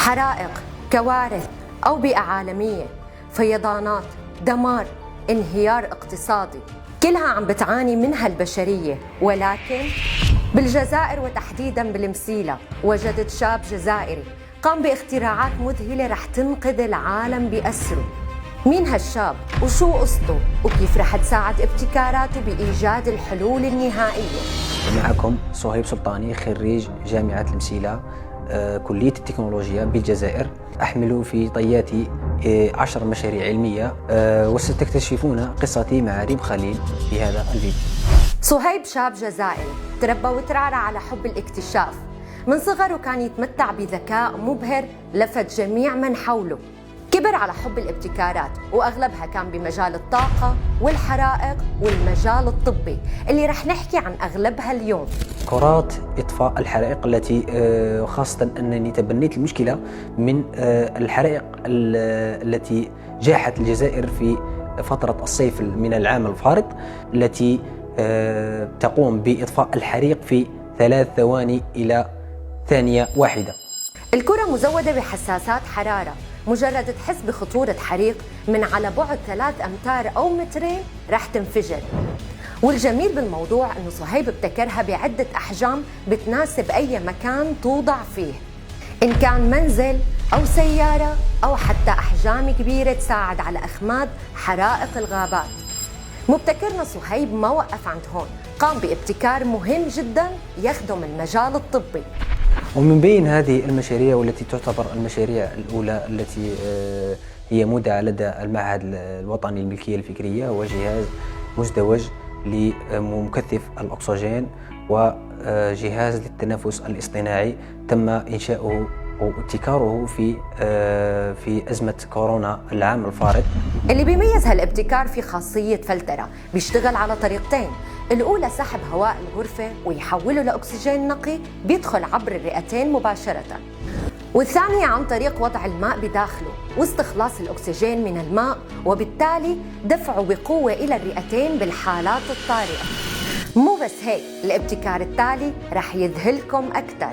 حرائق، كوارث أو بيئة عالمية، فيضانات، دمار، انهيار اقتصادي، كلها عم بتعاني منها البشرية. ولكن بالجزائر وتحديداً بالمسيلة وجدت شاب جزائري قام باختراعات مذهلة رح تنقذ العالم بأسره. مين هالشاب وشو قصته وكيف رح تساعد ابتكاراته بإيجاد الحلول النهائية؟ معكم صهيب سلطاني، خريج جامعة المسيلة، كلية التكنولوجيا بالجزائر. أحمل في طياتي 10 مشاريع علمية، وستكتشفون قصتي مع ريم خليل في هذا الفيديو. صهيب شاب جزائري تربى وترعرع على حب الاكتشاف. من صغره كان يتمتع بذكاء مبهر لفت جميع من حوله. كبر على حب الابتكارات وأغلبها كان بمجال الطاقة والحرائق والمجال الطبي اللي رح نحكي عن أغلبها اليوم. كرات إطفاء الحرائق التي خاصة أنني تبنيت المشكلة من الحرائق التي جاحت الجزائر في فترة الصيف من العام الفارط، التي تقوم بإطفاء الحريق في 3 ثواني إلى ثانية واحدة. الكرة مزودة بحساسات حرارة، مجرد تحس بخطورة حريق من على بعد 3 أمتار أو مترين رح تنفجر. والجميل بالموضوع أنه صهيب ابتكرها بعدة أحجام بتناسب أي مكان توضع فيه، إن كان منزل أو سيارة أو حتى أحجام كبيرة تساعد على إخماد حرائق الغابات. مبتكرنا صهيب ما وقف عند هون، قام بابتكار مهم جدا يخدم المجال الطبي. ومن بين هذه المشاريع والتي تعتبر المشاريع الأولى التي هي مودعة لدى المعهد الوطني للملكية الفكرية، هو جهاز مزدوج لمكثف الأكسجين وجهاز للتنفس الاصطناعي. تم إنشاؤه وابتكاره في أزمة كورونا العام الفارط. اللي بيميز هالابتكار في خاصية فلترة بيشتغل على طريقتين، الأولى سحب هواء الغرفة ويحوله لأكسجين نقي بيدخل عبر الرئتين مباشرة، والثانية عن طريق وضع الماء بداخله واستخلاص الأكسجين من الماء وبالتالي دفعه بقوة إلى الرئتين بالحالات الطارئة. مو بس هيك، الابتكار التالي رح يذهلكم أكثر.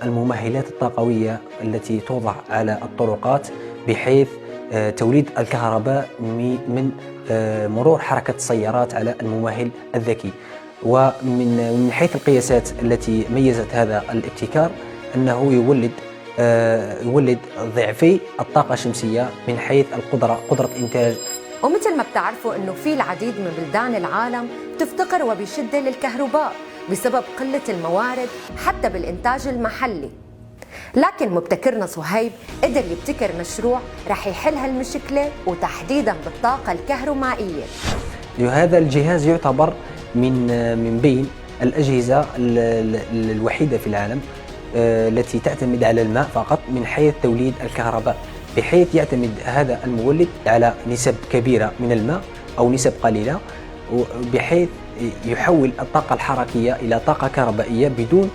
الممهلات الطاقوية التي توضع على الطرقات بحيث توليد الكهرباء من مرور حركة السيارات على الممهل الذكي. ومن حيث القياسات التي ميزت هذا الابتكار أنه يولد ضعفي الطاقة الشمسية من حيث قدرة إنتاج. ومثل ما بتعرفوا أنه في العديد من بلدان العالم تفتقر وبشدة للكهرباء بسبب قلة الموارد حتى بالإنتاج المحلي، لكن مبتكرنا صهيب قدر يبتكر مشروع رح يحل هالمشكلة وتحديداً بالطاقة الكهرومائية. هذا الجهاز يعتبر من بين الأجهزة الوحيدة في العالم التي تعتمد على الماء فقط من حيث توليد الكهرباء، بحيث يعتمد هذا المولد على نسب كبيرة من الماء أو نسب قليلة، بحيث يحول الطاقة الحركية إلى طاقة كهربائية بدون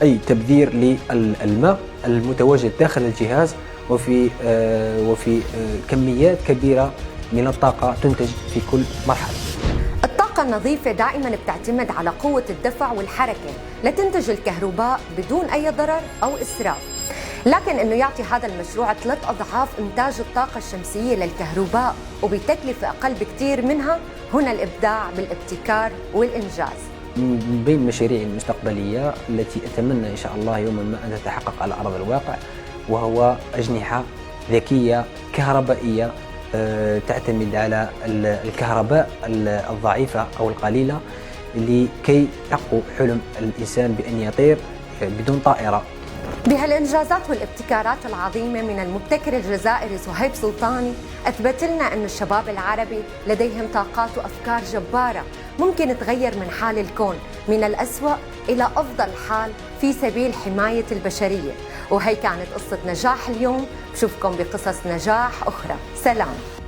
أي تبذير للماء المتواجد داخل الجهاز، وفي كميات كبيرة من الطاقة تنتج في كل مرحلة. الطاقة النظيفة دائما بتعتمد على قوة الدفع والحركة لتنتج الكهرباء بدون أي ضرر أو إسراف، لكن أنه يعطي هذا المشروع 3 أضعاف إنتاج الطاقة الشمسية للكهرباء وبتكلفة أقل بكتير منها، هنا الإبداع بالابتكار والإنجاز. من بين مشاريعي المستقبلية التي أتمنى إن شاء الله يوما ما أن تتحقق على أرض الواقع، وهو أجنحة ذكية كهربائية تعتمد على الكهرباء الضعيفة أو القليلة لكي تحقق حلم الإنسان بأن يطير بدون طائرة. بهالإنجازات والابتكارات العظيمة من المبتكر الجزائري صهيب سلطاني أثبت لنا أن الشباب العربي لديهم طاقات وأفكار جبارة ممكن تغير من حال الكون من الأسوأ إلى أفضل حال في سبيل حماية البشرية. وهي كانت قصة نجاح اليوم، بشوفكم بقصص نجاح أخرى. سلام.